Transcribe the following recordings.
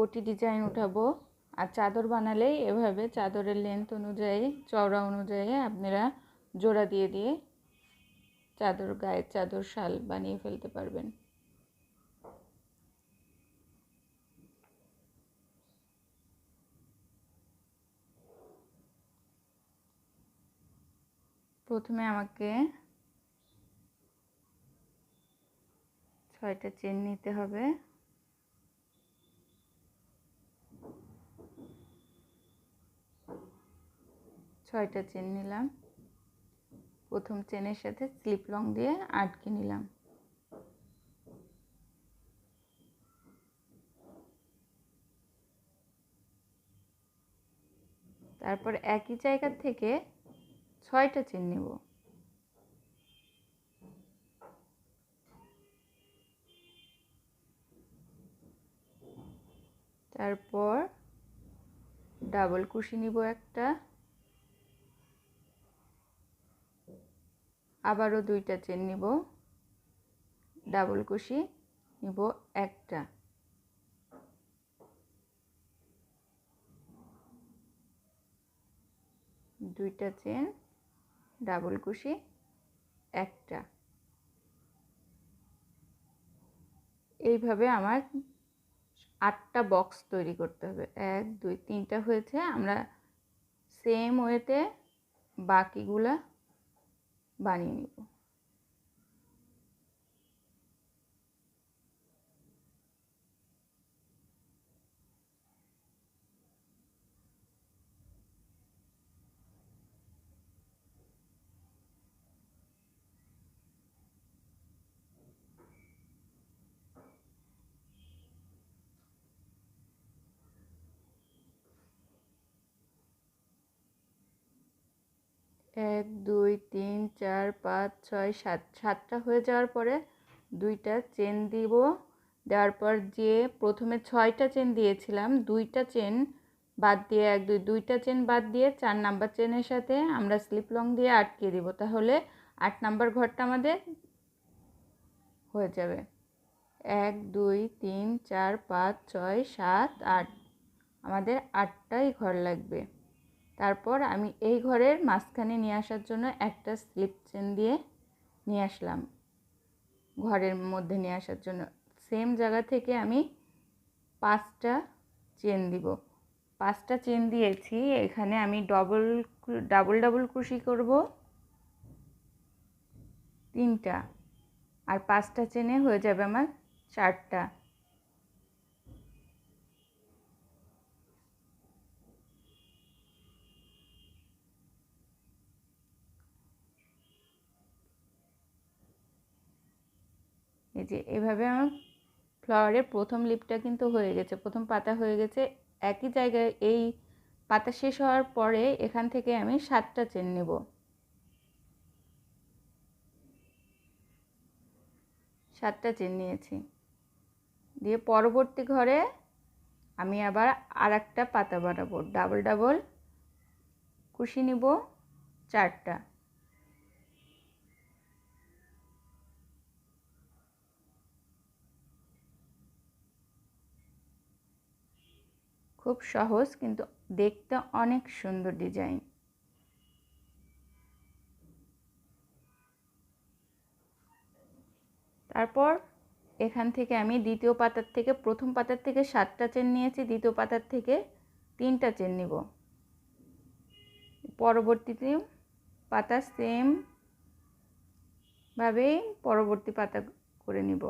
কোটি ডিজাইন উঠাবো। আর চাদর বানালেই এভাবে চাদরের লেন্থ অনুযায়ী, চওড়া অনুযায়ী আপনারা জোড়া দিয়ে দিয়ে চাদর, গায়ের চাদর, শাল বানিয়ে ফেলতে পারবেন। প্রথমে আমাকে 6টা চেন নিতে হবে। ছয়টা চেন নিলাম। প্রথম চেনের সাথে স্লিপ লং দিয়ে আটকে নিলাম। তারপর একই জায়গা থেকে 6টা চেন নেব। তারপর ডাবল কুশি নিব একটা, আবারও 2টা চেন নিব, ডাবল কুশি নিব একটা, দুইটা চেন, ডাবল কুশি একটা। এইভাবে আমার 8টা বক্স তৈরি করতে হবে। 1 2 3টা হয়েছে। আমরা সেম ওয়েতে বাকিগুলা বানিয়ে নিব। এক দুই তিন চার পাঁচ ছয় সাত, 7টা হয়ে যাওয়ার পরে 2টা চেন দিব। দেওয়ার পর যে প্রথমে 6টা চেন দিয়েছিলাম, 2টা চেন বাদ দিয়ে 1 2 2টা চেন বাদ দিয়ে 4 নাম্বার চেনের সাথে আমরা স্লিপ লং দিয়ে আটকে দিব। তাহলে 8 নাম্বার ঘরটা আমাদের হয়ে যাবে। 1 2 3 4 5 6 7 8, আমাদের 8টাই ঘর লাগবে। তারপর আমি এই ঘরের মাঝখানে নিয়ে আসার জন্য একটা স্লিপ চেন দিয়ে নিয়ে আসলাম। ঘরের মধ্যে নিয়ে আসার জন্য সেম জায়গা থেকে আমি 5টা চেন দিব। 5টা চেন দিয়েছি। এখানে আমি ডাবল কুশি করব 3টা, আর 5টা চেনে হয়ে যাবে আমার 4টা। এই যে এভাবে আমার ফ্লাওয়ারের প্রথম লিপটা কিন্তু হয়ে গেছে, প্রথম পাতা হয়ে গেছে। একই জায়গায় এই পাতা শেষ হওয়ার পরে এখান থেকে আমি 7টা চেন নেব। 7টা চেন নিয়েছি। দিয়ে পরবর্তী ঘরে আমি আবার আর একটা পাতা বানাবো। ডাবল কুশি নিব 4টা। খুব সহজ, কিন্তু দেখতে অনেক সুন্দর ডিজাইন। তারপর এখান থেকে আমি দ্বিতীয় পাতার থেকে, প্রথম পাতার থেকে 7টা চেন নিয়েছি, দ্বিতীয় পাতার থেকে 3টা চেন নিব। পরবর্তীতে পাতা সেম ভাবেই পরবর্তী পাতা করে নিব।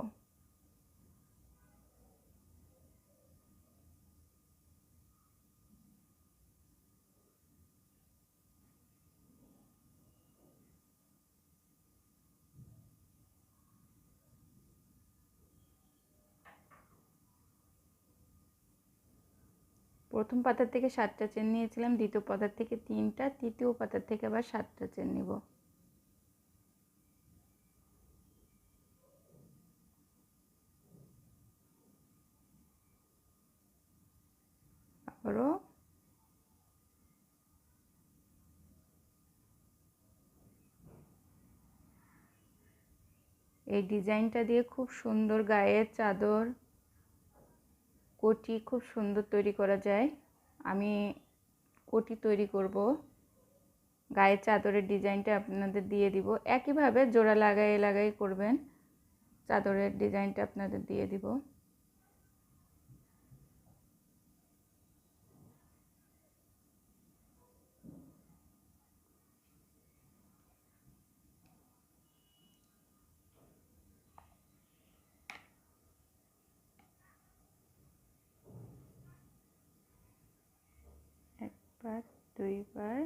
প্রথম পাতার থেকে 7টা চেন নিয়েছিলাম, দ্বিতীয় পাতার থেকে 3টা, তৃতীয় পাতার থেকে আবার 7টা চেন নিব। আবারও এই ডিজাইনটা দিয়ে খুব সুন্দর গায়ের চাদর, কোটি খুব সুন্দর তৈরি করা যায়। আমি কোটি তৈরি করব, গায়ে চাদরের ডিজাইনটা আপনাদের দিয়ে দিব। একইভাবে জোড়া লাগাই লাগাই করবেন, চাদরের ডিজাইনটা আপনাদের দিয়ে দিব। একবার, দুইবার,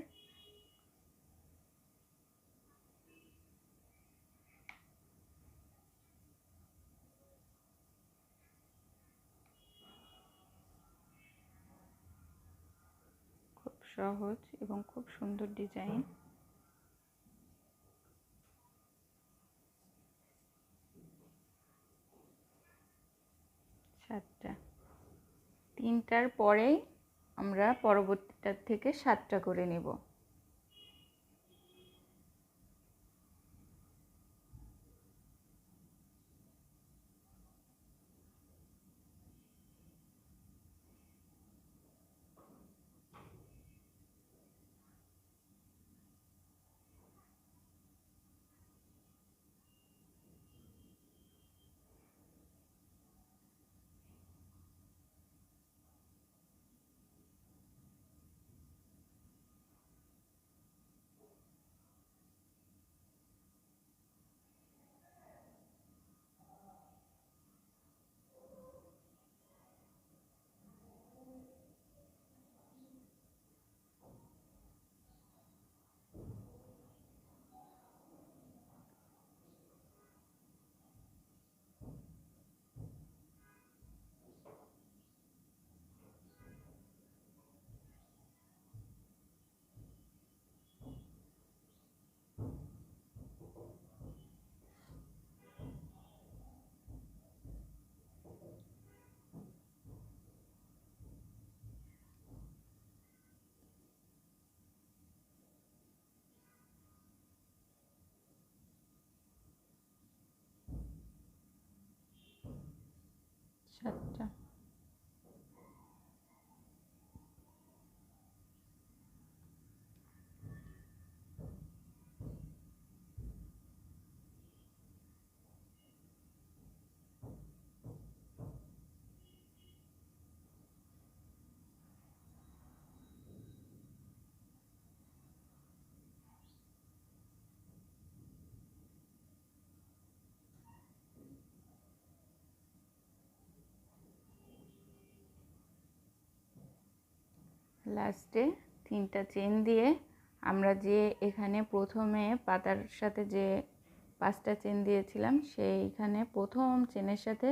খুব সহজ এবং খুব সুন্দর ডিজাইন। সাতটা, তিনটার পরেই আমরা পরবর্তীটার থেকে 7টা করে নেব। সাতটা, লাস্টে 3টা চেন দিয়ে আমরা যে এখানে প্রথমে পাতার সাথে যে 5টা চেন দিয়েছিলাম, সেইখানে প্রথম চেনের সাথে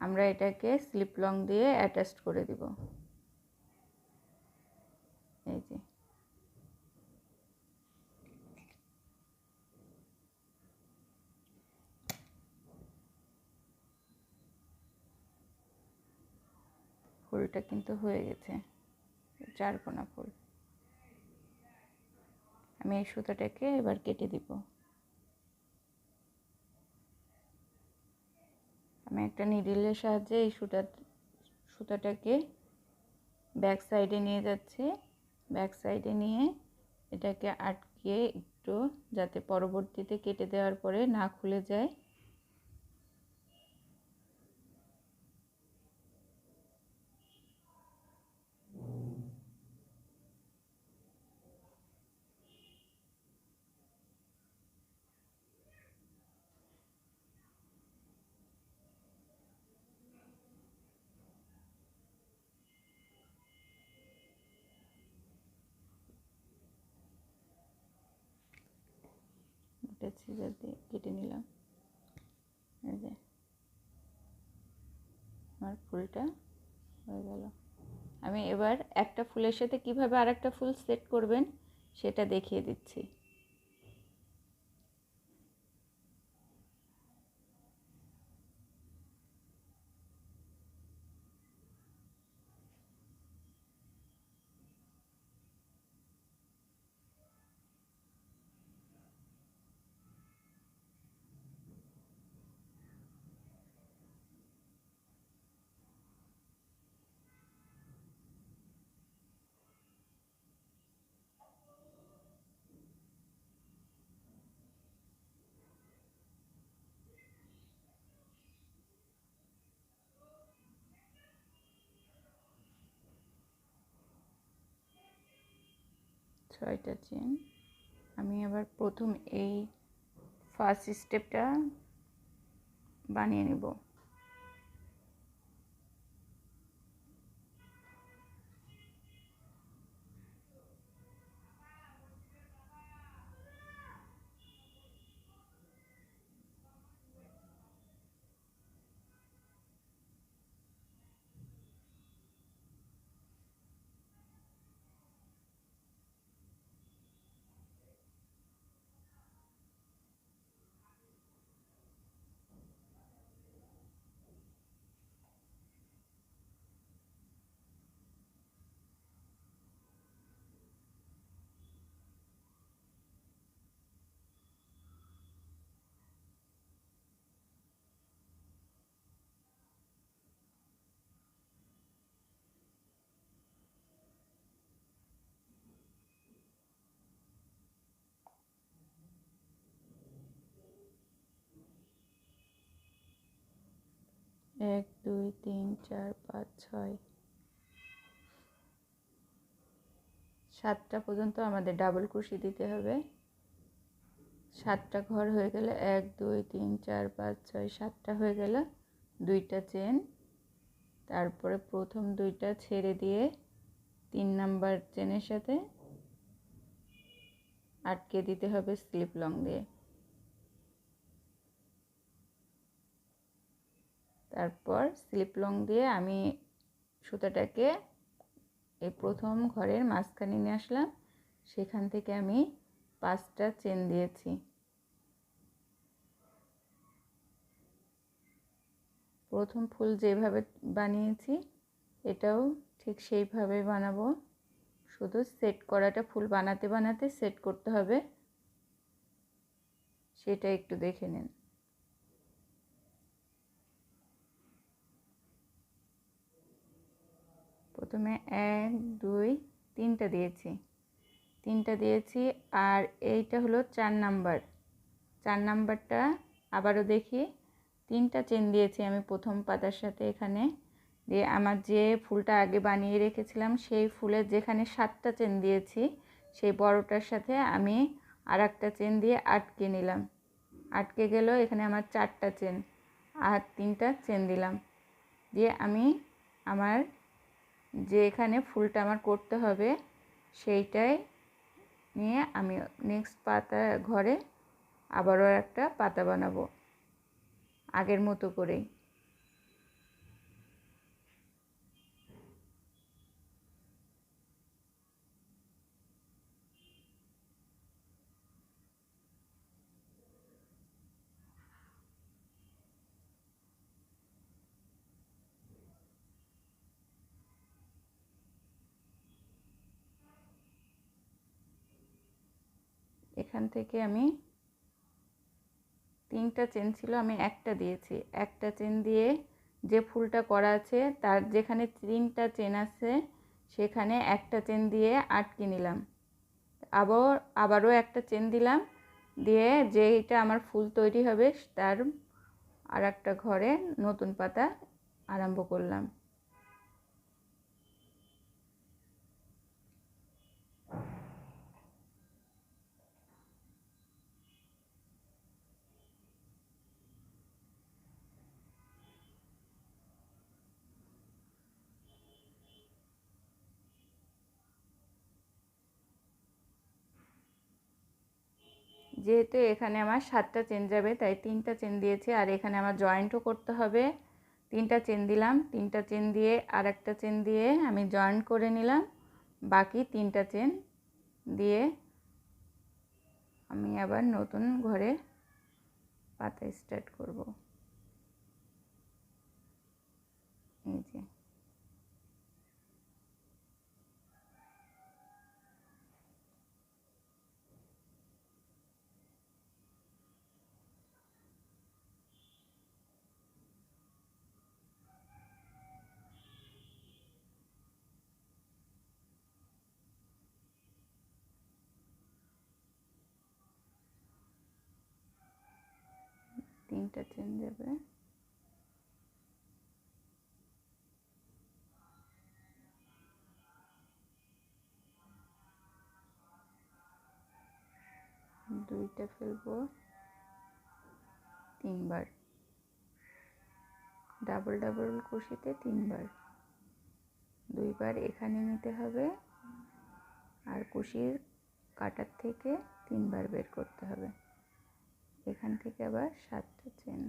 আমরা এটাকে স্লিপ লং দিয়ে অ্যাটাচ করে দিব। এই যে ফুলটা কিন্তু হয়ে গেছে, 4 কোনা ফুল। আমি এই সুতাটাকে এবার কেটে দিব। আমি একটা নিডলের সাহায্যে এই সুতাটাকে ব্যাক সাইডে নিয়ে যাচ্ছি। ব্যাক সাইডে নিয়ে এটাকে আটকে একটু, যাতে পরবর্তীতে কেটে দেওয়ার পরে না খুলে যায়। এটা সিজার দিয়ে কেটে নিলাম। এই যে আমার ফুলটা হয়ে গেল। আমি এবার একটা ফুলের সাথে কিভাবে আরেকটা ফুল সেট করবেন সেটা দেখিয়ে দিচ্ছি। 6টা চেন। আমি আবার প্রথম এই ফার্স্ট স্টেপটা বানিয়ে নেব। এক, দুই, তিন, চার, পাঁচ, ছয়, 7টা পর্যন্ত আমাদের ডাবল ক্রোশি দিতে হবে। 7টা ঘর হয়ে গেলে 1, 2, 3, 4, 5, 6, 7টা হয়ে গেলে 2টা চেন, তারপরে প্রথম 2টা ছেড়ে দিয়ে 3 নাম্বার চেনের সাথে আটকে দিতে হবে স্লিপ লং দিয়ে। তারপর স্লিপ লং দিয়ে আমি সুতাটাকে এই প্রথম ঘরের মাঝখানে নিয়ে আসলাম, সেখান থেকে আমি 5টা চেন দিয়েছি। প্রথম ফুল যেভাবে বানিয়েছি এটাও ঠিক সেইভাবে বানাবো, শুধু সেট করাটা ফুল বানাতে বানাতে সেট করতে হবে, সেটা একটু দেখে নিন। প্রথমে 1, 2, 3টা দিয়েছি, 3টা দিয়েছি, আর এইটা হলো 4 নাম্বার। 4 নাম্বারটা আবারও দেখি, 3টা চেন দিয়েছি আমি প্রথম পাতার সাথে এখানে দিয়ে, আমার যে ফুলটা আগে বানিয়ে রেখেছিলাম সেই ফুলের যেখানে 7টা চেন দিয়েছি সেই বড়টার সাথে আমি আর একটা চেন দিয়ে আটকে নিলাম। আটকে গেল, এখানে আমার 4টা চেন, আর 3টা চেন দিলাম দিয়ে আমি আমার যে এখানে ফুলটা আমার করতে হবে সেইটাই নিয়ে আমি নেক্সট পাতা ঘরে আবারও একটা পাতা বানাবো আগের মতো করেই। এখান থেকে আমি 3টা চেন ছিল, আমি একটা দিয়েছি, একটা চেন দিয়ে যে ফুলটা করা আছে তার যেখানে 3টা চেন আছে সেখানে একটা চেন দিয়ে আটকে নিলাম, আবারও একটা চেন দিলাম দিয়ে যেইটা আমার ফুল তৈরি হবে তার আর একটা ঘরে নতুন পাতা আরম্ভ করলাম। যেহেতু এখানে আমার 7টা চেন যাবে তাই 3টা চেন দিয়েছি, আর এখানে আমার জয়েন্টও করতে হবে, 3টা চেন দিলাম, 3টা চেন দিয়ে আর একটা চেন দিয়ে আমি জয়েন্ট করে নিলাম, বাকি 3টা চেন দিয়ে আমি আবার নতুন ঘরে পাতা স্টার্ট করব। এই যে 3টা চেন যাবে, দুইটা ফেলবো, তিনবার ডাবল ডাবল কুশিতে তিনবার, দুইবার এখানে নিতে হবে আর কুশির কাটার থেকে তিনবার বের করতে হবে। এখান থেকে আবার 7টা চেন।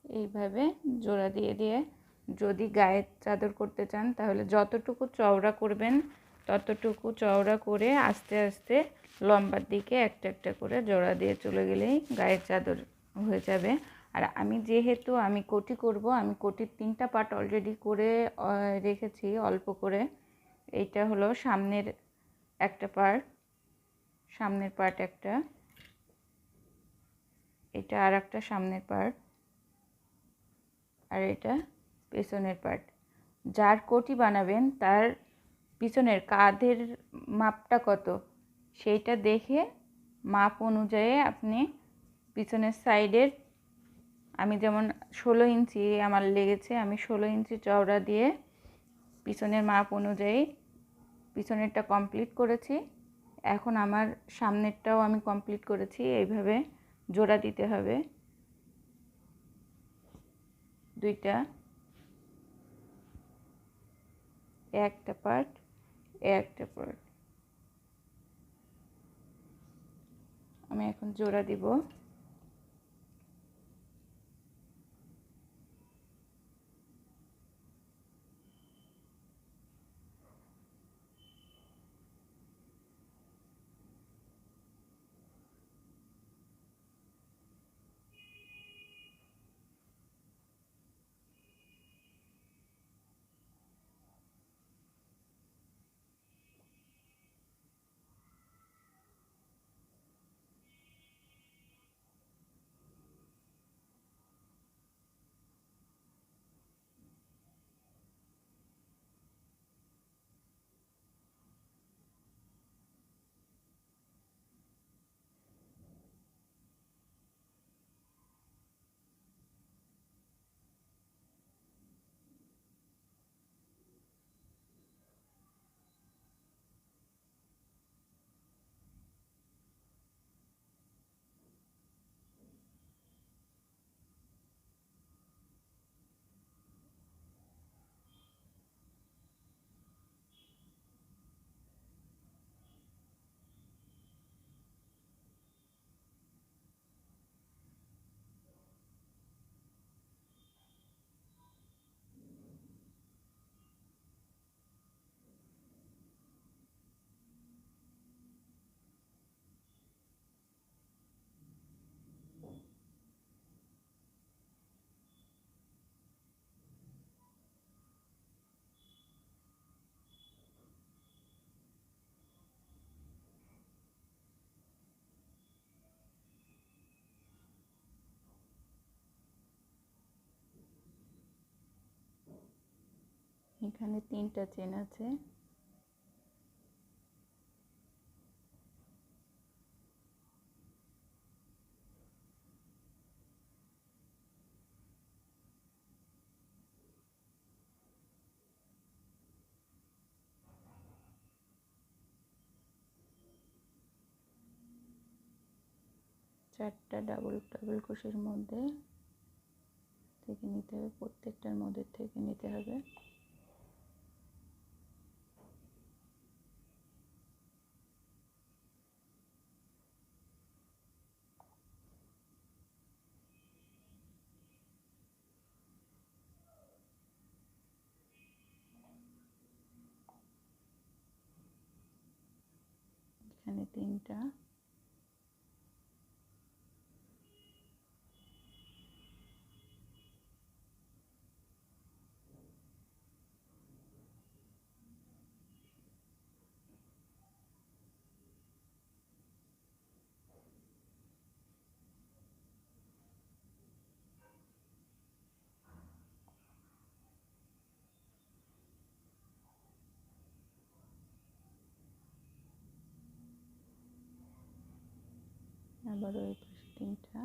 এইভাবে জোড়া দিয়ে দিয়ে যদি গায়ের চাদর করতে চান তাহলে যতটুকু চওড়া করবেন ততটুকু চওড়া করে আস্তে আস্তে লম্বার দিকে একটা একটা করে জোড়া দিয়ে চলে গেলেই গায়ের চাদর হয়ে যাবে। আর আমি যেহেতু আমি কোটি করব, আমি কোটির 3টা পার্ট অলরেডি করে রেখেছি অল্প করে। এইটা হলো সামনের একটা পার্ট, সামনের পার্ট একটা, এটা আর একটা সামনের পার্ট, আর এটা পেছনের পার্ট। যার কোটি বানাবেন তার পিছনের কাঁধের মাপটা কত সেইটা দেখে মাপ অনুযায়ী আপনি পিছনের সাইডের, আমি যেমন 16 ইঞ্চি আমার লেগেছে, আমি 16 ইঞ্চি চওড়া দিয়ে পিছনের মাপ অনুযায়ী পিছনেরটা কমপ্লিট করেছি। এখন আমার সামনেরটাও আমি কমপ্লিট করেছি। এইভাবে জোড়া দিতে হবে দুইটা, একটা পার্ট একটা পার্ট। আমি এখন জোড়া দিব। এখানে 3টা চেন আছে। চারটা ডাবল ক্রোশের মধ্যে থেকে নিতে হবে, প্রত্যেকটার মধ্যে থেকে নিতে হবে। এখানে 3টা, আবার ওই পাশে 3টা,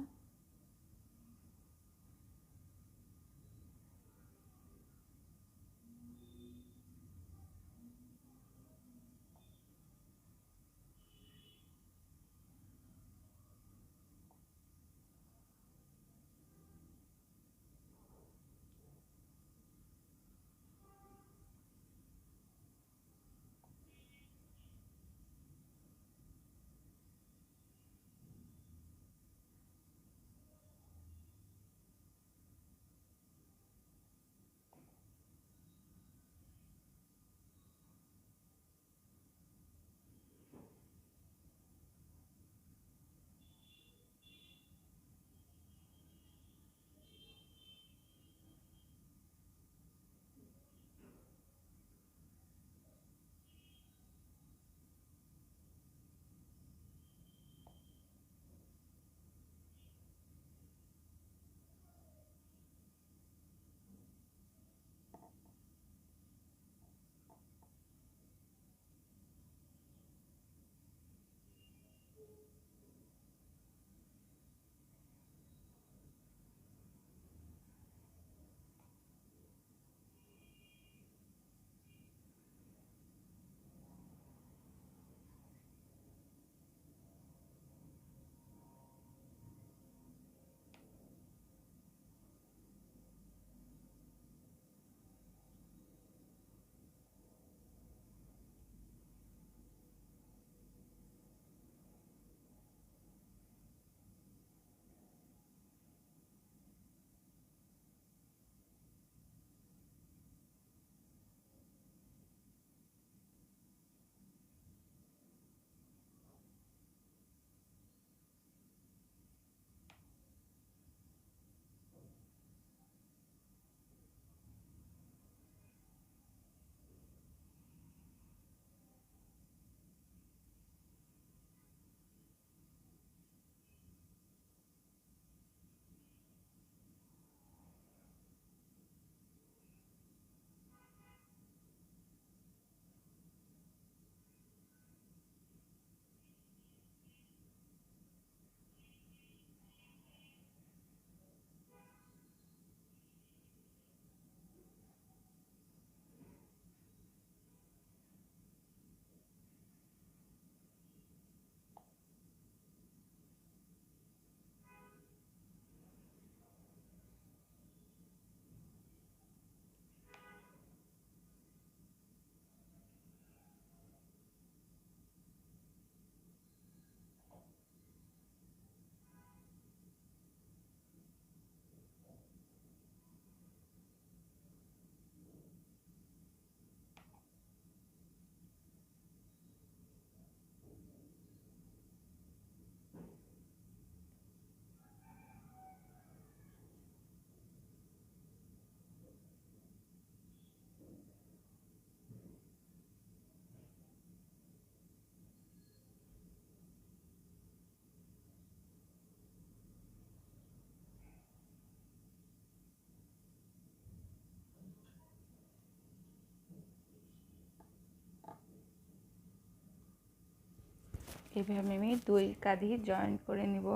এইভাবে আমি দুই কাঁধি জয়েন করে নিব।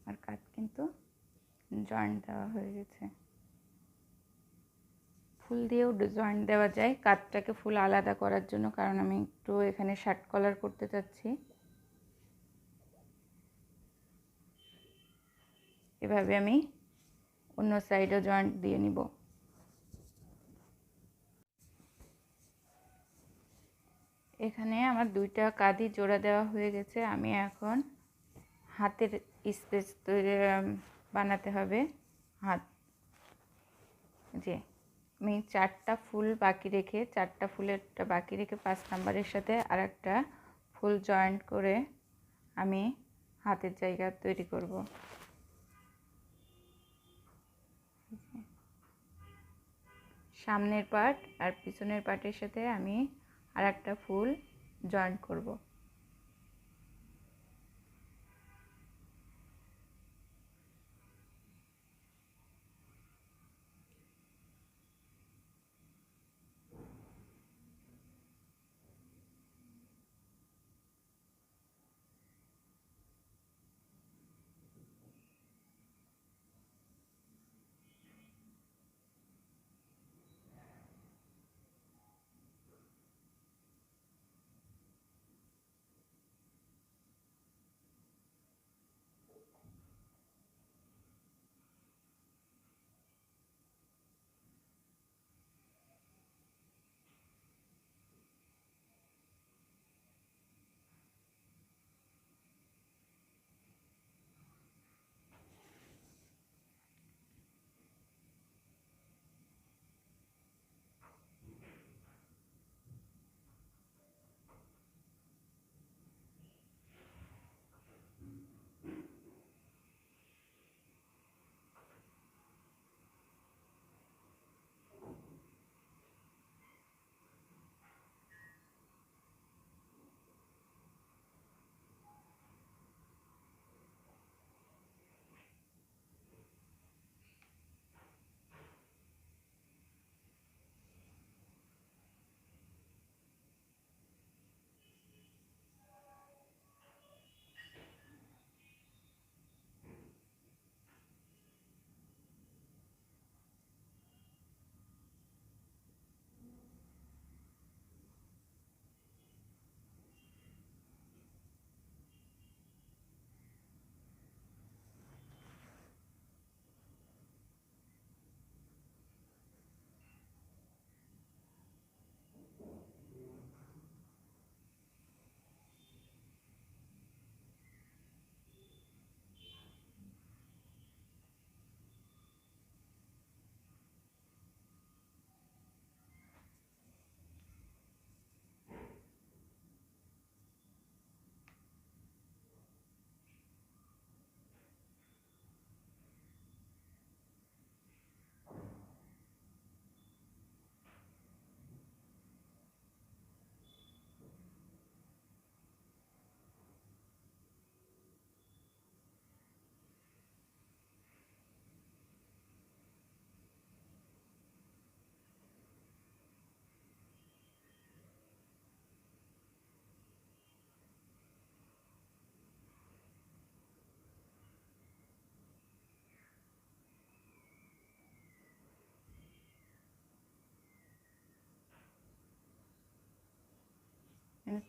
আর কাঁধ কিন্তু জয়েন্ট দেওয়া হয়ে গেছে। ফুল দিয়েও জয়েন্ট দেওয়া যায় কাঁধটাকে ফুল আলাদা করার জন্য, কারণ আমি একটু এখানে শার্ট কলার করতে চাচ্ছি। এভাবে আমি অন্য সাইডেও জয়েন্ট দিয়ে নিব। এখানে আমার দুইটা কাঁধই জোড়া দেওয়া হয়ে গেছে। আমি এখন হাতের স্পেস তৈরি বানাতে হবে। হাত যে আমি চারটা ফুল বাকি রেখে, চারটা ফুলেরটা বাকি রেখে 5 নাম্বারের সাথে আর একটা ফুল জয়েন্ট করে আমি হাতের জায়গা তৈরি করব। সামনের পার্ট আর পিছনের পার্টের সাথে আমি আর একটা ফুল জয়েন্ট করব।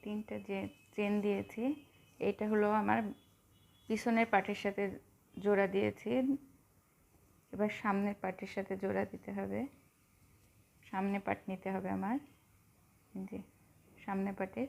তিনটা যে চেন দিয়েছি, এটা হলো আমার পিছনের পার্টের সাথে জোড়া দিয়েছি। এবার সামনের পার্টের সাথে জোড়া দিতে হবে। সামনে পার্ট নিতে হবে আমার, যে সামনে পার্টের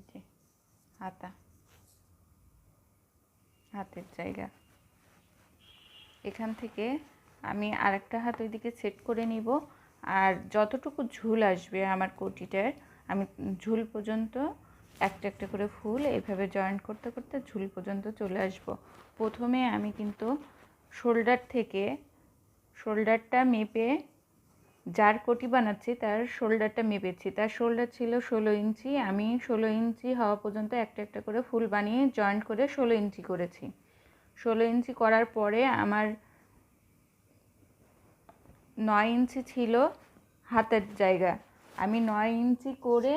যে হাতের জায়গা, এখান থেকে আমি আরেকটা হাত ওইদিকে সেট করে নিব। আর যতটুকু ঝুল আসবে আমার কোটিটার, আমি ঝুল পর্যন্ত একটা একটা করে ফুল এভাবে জয়েন্ট করতে করতে ঝুল পর্যন্ত চলে আসব। প্রথমে আমি কিন্তু শোল্ডারটা মেপে, যার কোটি বানাচ্ছি তার শোল্ডারটা মেপেছি। তার শোল্ডার ছিল 16 ইঞ্চি। আমি 16 ইঞ্চি হওয়া পর্যন্ত একটা একটা করে ফুল বানিয়ে জয়েন্ট করে 16 ইঞ্চি করেছি। 16 ইঞ্চি করার পরে আমার 9 ইঞ্চি ছিল হাতের জায়গা। আমি 9 ইঞ্চি করে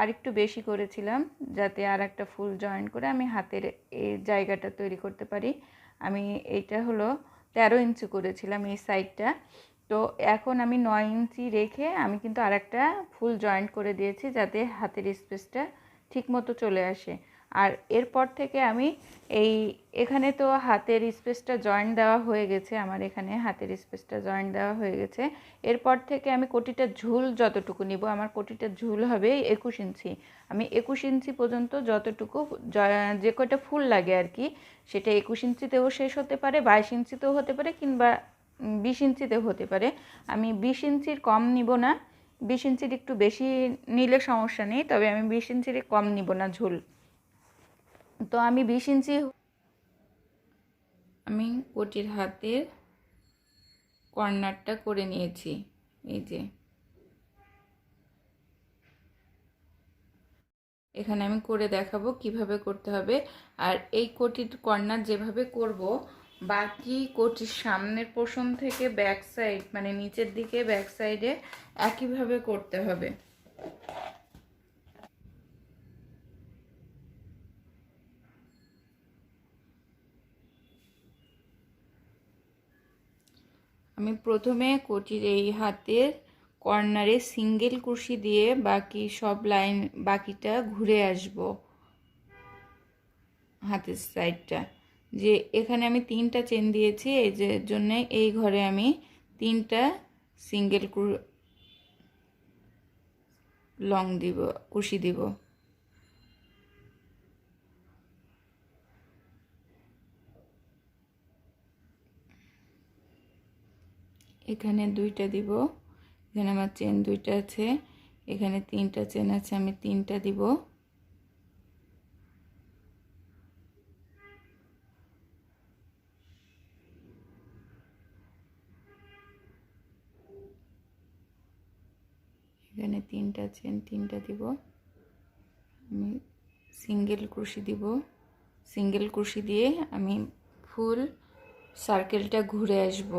আরেকটু বেশি করেছিলাম, যাতে আর একটা ফুল জয়েন করে আমি হাতের এই জায়গাটা তৈরি করতে পারি। আমি এইটা হলো 13 ইঞ্চি করেছিলাম এই সাইডটা। তো এখন আমি 9 ইঞ্চি রেখে আমি কিন্তু আরেকটা ফুল জয়েন্ট করে দিয়েছি, যাতে হাতের স্পেসটা ঠিক মতো চলে আসে। আর এরপর থেকে আমি এখানে তো হাতের স্পেসটা জয়েন্ট দেওয়া হয়ে গেছে, আমার এখানে হাতের স্পেসটা জয়েন্ট দেওয়া হয়ে গেছে। এরপর থেকে আমি কোটিটা ঝুল যতটুকু নিব, আমার কোটিটা ঝুল হবে 21 ইঞ্চি। আমি 21 ইঞ্চি পর্যন্ত যতটুকু যে কয়টা ফুল লাগে আর কি, সেটা 21 ইঞ্চিতেও শেষ হতে পারে, 22 ইঞ্চিতেও হতে পারে, কিংবা 20 ইঞ্চিতেও হতে পারে। আমি 20 ইঞ্চির কম নিব না, 20 ইঞ্চির একটু বেশি নিলে সমস্যা নেই, তবে আমি 20 ইঞ্চির কম নিব না ঝুল। তো আমি 20 ইঞ্চি আমি কোটির হাতের কর্নারটা করে নিয়েছি। এই যে এখানে আমি করে দেখাবো কিভাবে করতে হবে। আর এই কোটির কর্নার যেভাবে করব, বাকি কোটির সামনের পোর্শন থেকে ব্যাক সাইড, মানে নিচের দিকে ব্যাক সাইডে একইভাবে করতে হবে। আমি প্রথমে কোটির এই হাতের কর্নারে সিঙ্গেল কুশি দিয়ে বাকি সব লাইন বাকিটা ঘুরে আসব হাতের সাইডটা। যে এখানে আমি 3টা চেন দিয়েছি, এই যে জন্য এই ঘরে আমি 3টা সিঙ্গেল লং দিব, কুশি দিব। এখানে 2টা দিব, এখানে আমার চেন 2টা আছে, এখানে 3টা চেন আছে, আমি 3টা দিব। এখানে 3টা চেন, 3টা দিব। আমি সিঙ্গেল ক্রোশি দিব, সিঙ্গেল ক্রোশি দিয়ে আমি ফুল সার্কেলটা ঘুরে আসব।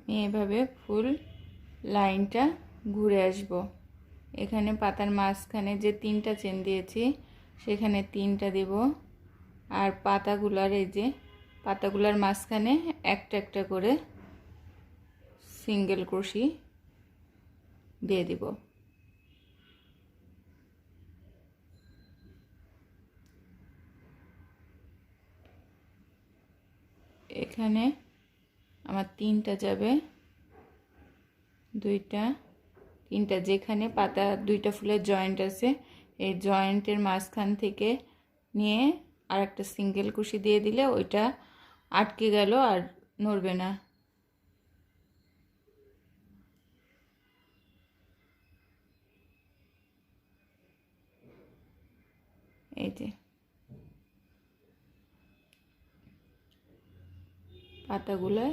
আমি এভাবে ফুল লাইনটা ঘুরে আসব। এখানে পাতার মাঝখানে যে 3টা চেন দিয়েছি সেখানে 3টা দিব। আর পাতাগুলার এই যে পাতাগুলার মাঝখানে একটা একটা করে সিঙ্গেল ক্রোশি দিয়ে দিব। এখানে আমার 3টা যাবে, 2টা, 3টা, যেখানে পাতা 2টা ফুলের জয়েন্ট আছে এই জয়েন্টের মাঝখান থেকে নিয়ে আর একটা সিঙ্গেল কুশি দিয়ে দিলে ওইটা আটকে গেল আর নড়বে না। এই যে পাতাগুলো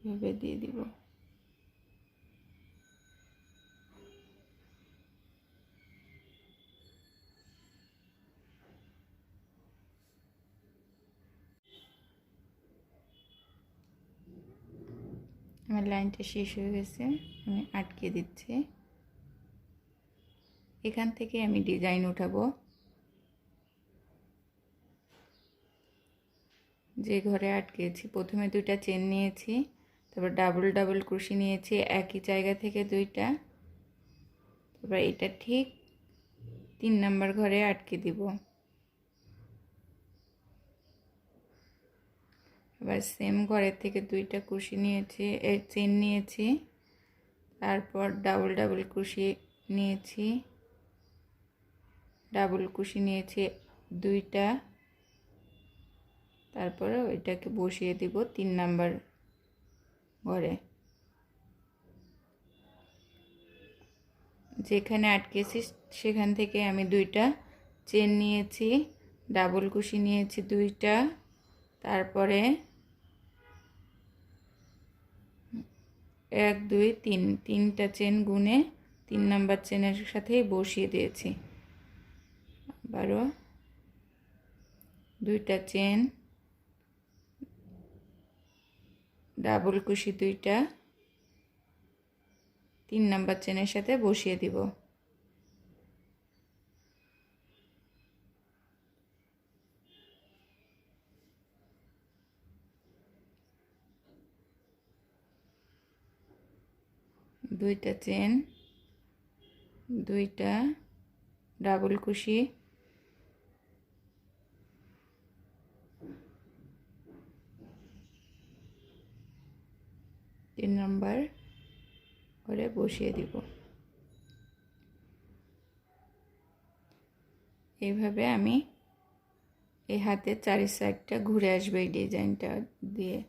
এভাবে দিয়ে দিব। আমার লাইনটা শেষ হয়ে গেছে, আমি আটকে দিচ্ছি। এখান থেকে আমি ডিজাইন উঠাবো। যে ঘরে আটকেছি প্রথমে 2টা চেন নিয়েছি, তারপর ডাবল ডাবল ক্রোশি নিয়েছি একই জায়গা থেকে দুইটা। তারপর এটা ঠিক 3 নাম্বার ঘরে আটকে দিব। এবার সেম ঘরের থেকে দুইটা ক্রোশি নিয়েছি, চেন নিয়েছি, তারপর ডাবল ডাবল ক্রোশি নিয়েছি, ডাবল ক্রোশি নিয়েছি দুইটা, তারপরে ওইটাকে বসিয়ে দিব 3 নাম্বার ঘরে। যেখানে আটকেছি সেখান থেকে আমি দুইটা চেন নিয়েছি, ডাবল ক্রোশি নিয়েছি দুইটা, তারপরে 1 2 3 তিনটা চেন গুনে 3 নাম্বার চেনের সাথেই বসিয়ে দিয়েছি। আবারও দুইটা চেন, ডাবল ক্রোশি দুইটা 3 নাম্বার চেনের সাথে বসিয়ে দিব। দুইটা চেন, দুইটা ডাবল ক্রোশি, 3 নাম্বার করে বসিয়ে দিব। এইভাবে আমি এই হাতের 4 সাইডটা ঘুরে আসবে এই ডিজাইনটা দিয়ে।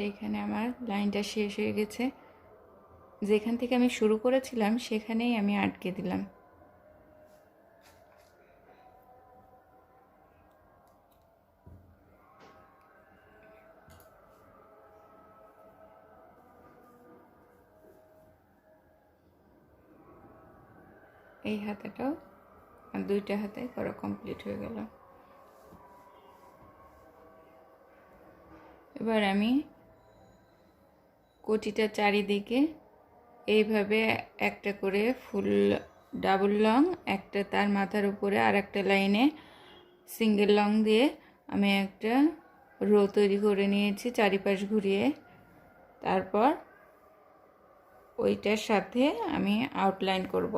এখানে আমার লাইনটা শেষ হয়ে গেছে, যেখান থেকে আমি শুরু করেছিলাম সেখানেই আমি আটকে দিলাম। এই হাতাটাও আর দুইটা হাতায় করা কমপ্লিট হয়ে গেল। এবার আমি কোটিটা চারিদিকে এইভাবে একটা করে ফুল ডাবল লং, একটা তার মাথার উপরে আর একটা লাইনে সিঙ্গেল লং দিয়ে আমি একটা রো তৈরি করে নিয়েছি চারিপাশ ঘুরিয়ে। তারপর ওইটার সাথে আমি আউটলাইন করব।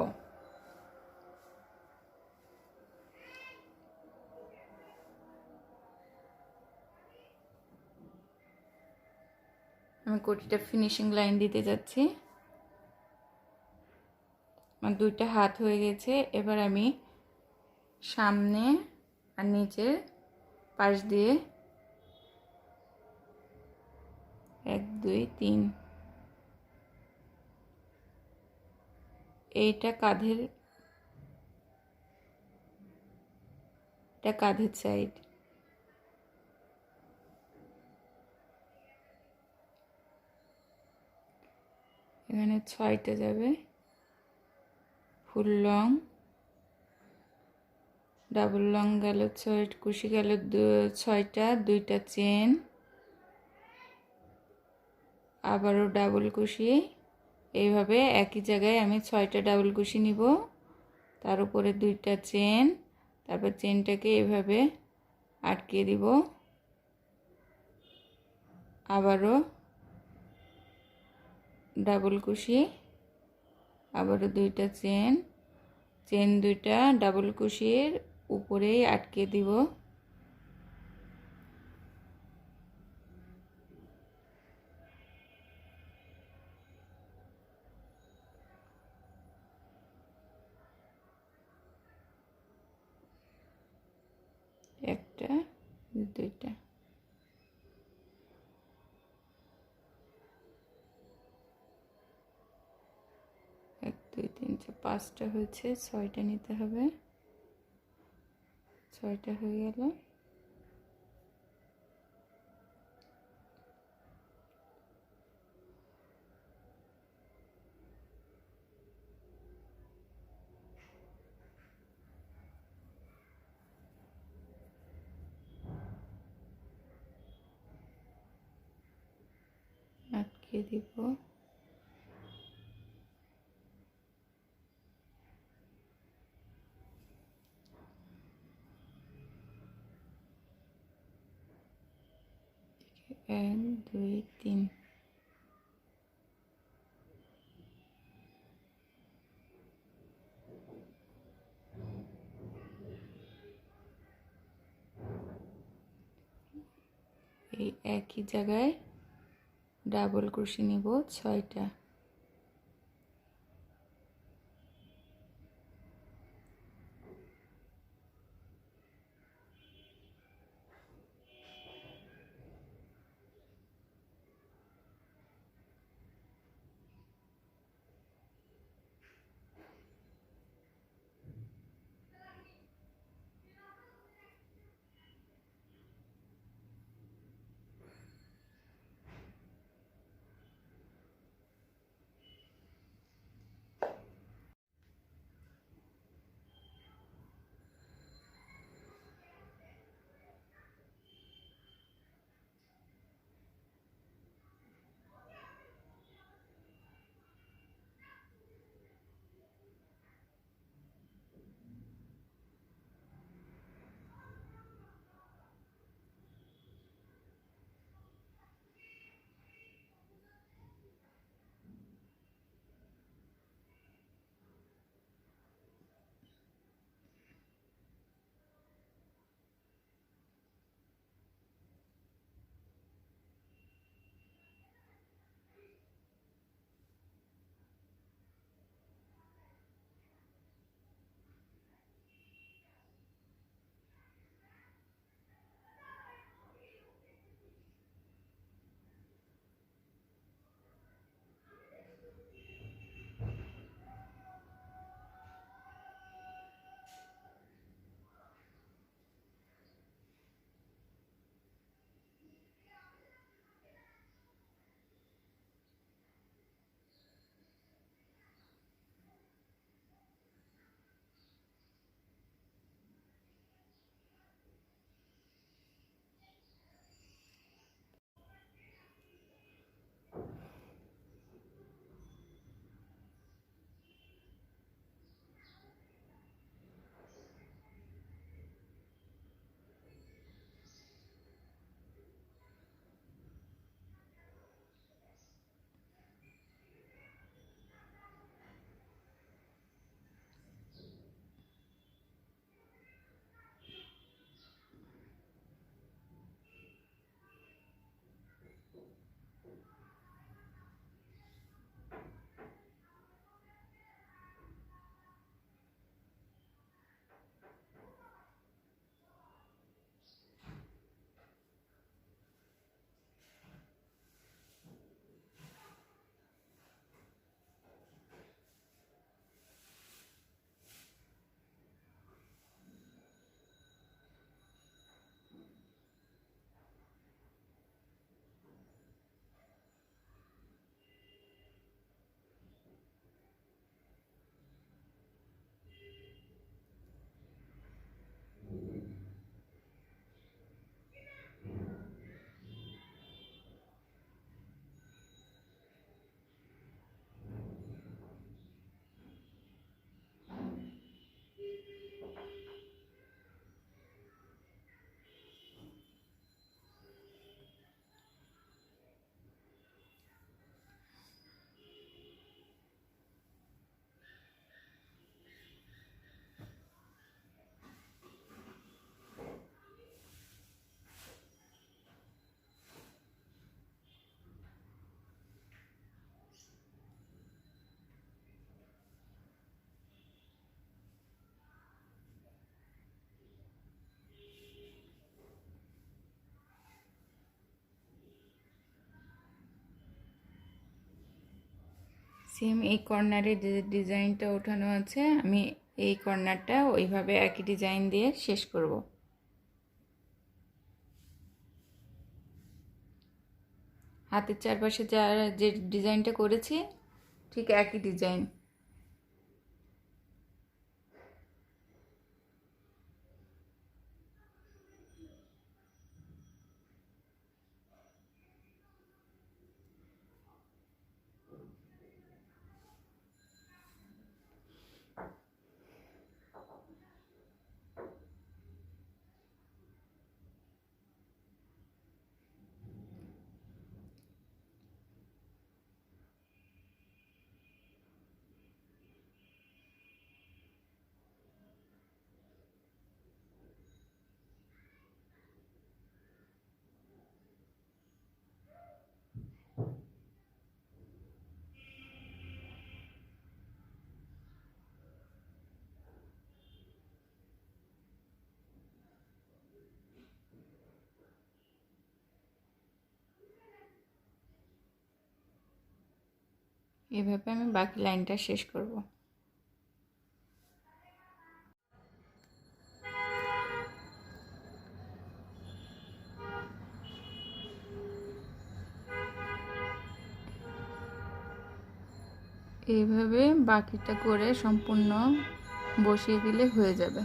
আমি কোটিটা ফিনিশিং লাইন দিতে যাচ্ছি। আমার দুইটা হাত হয়ে গেছে। এবার আমি সামনে আর নিচের পাশ দিয়ে 1 2 3 এইটা কাঁধের সাইড, এখানে 6টা যাবে ফুল লং, ডাবল লং গেল 6, কুশি গেল 6টা, দুইটা চেন, আবারও ডাবল কুশি। এইভাবে একই জায়গায় আমি 6টা ডাবল কুশি নিব, তার উপরে দুইটা চেন, তারপর চেনটাকে এইভাবে আটকে দিব, আবারও ডাবল কুশি, আবারও দুইটা চেন, চেন দুইটা ডাবল কুশির উপরেই আটকে দিব। দুইটা, 1 2 3 4 5টা হয়েছে, 6টা নিতে হবে। 6টা হয়ে গেল। আটকে দিব। এক দুই তিন, এই একই জায়গায় ডাবল ক্রোশে নিব 6টা। সেম এই কর্নারে যে ডিজাইনটা ওঠানো আছে আমি এই কর্নারটা ওইভাবে একই ডিজাইন দিয়ে শেষ করব। হাতের চারপাশে যে ডিজাইনটা করেছি ঠিক একই ডিজাইন। এভাবে আমি বাকি লাইনটা শেষ করব। এইভাবে বাকিটা করে সম্পূর্ণ বসিয়ে দিলে হয়ে যাবে।